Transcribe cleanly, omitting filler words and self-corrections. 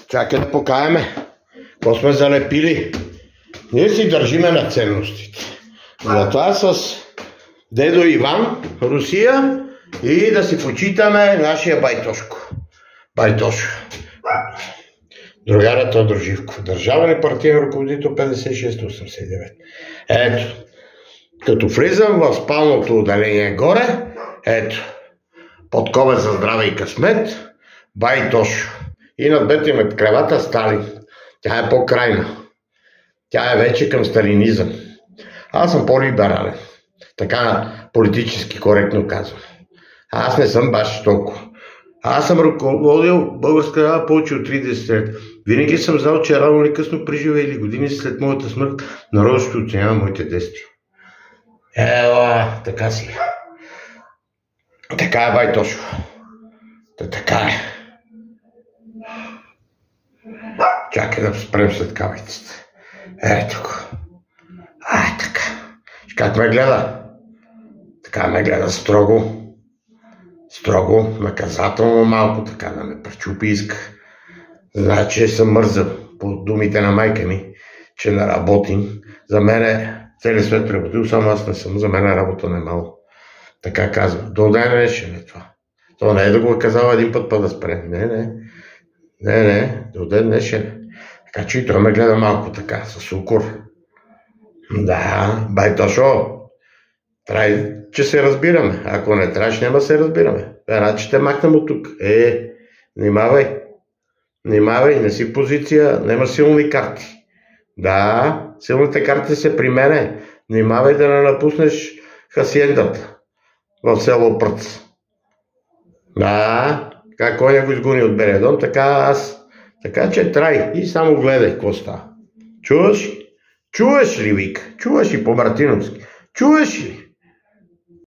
Чакай да покаяме. Какво сме залепили? Ние си държиме на ценностите. Затова с дедо Иван, Русия, и да си почитаме нашия Байтошко. Байтошо. Другарят Тодор Живков. Държавен и партиен ръководител 56-89. Ето. Като влизам в спалното отделение горе, ето. Подкова за здраве и късмет, Байтошо. И над бетиме кревата Сталин. Тя е по-крайна. Тя е вече към сталинизъм. Аз съм по-либерален. Така политически коректно казвам. Аз не съм баш толкова. Аз съм ръководил българска държава повече от 30 лет. Винаги съм знал, че рано или късно при живе или години след моята смърт народът ще оценява моите действия. Ела, така си. Така е, Байтошо. Така е. Чакай да спрем след кавиците. Ето го. Така. Как ме гледа? Така ме гледа строго. Строго, наказателно малко, така да ме пречупи иска. Значи съм мързал по думите на майка ми, че не работим. За мен целият свет работил, само аз не съм. За мен работа не е мало. Така казва. До ден днешен е това. То не е да го е казал един път да спрем. Не. До ден днешен. Така че и той ме гледа малко така, с укор. Да, Байтошо. Трябва, че се разбираме. Ако не трябваш, няма да се разбираме. Че ще махнем от тук. Внимавай. Внимавай, не си позиция, няма силни карти. Да, силните карти са при мене. Внимавай да не напуснеш хасиендата в село Пръц. Да, как коня го изгони от Беледон, така аз. Така че трай и само гледай какво става. Чуваш ли? Чуваш ли, вика? Чуваш ли по-мартиновски? Чуваш ли?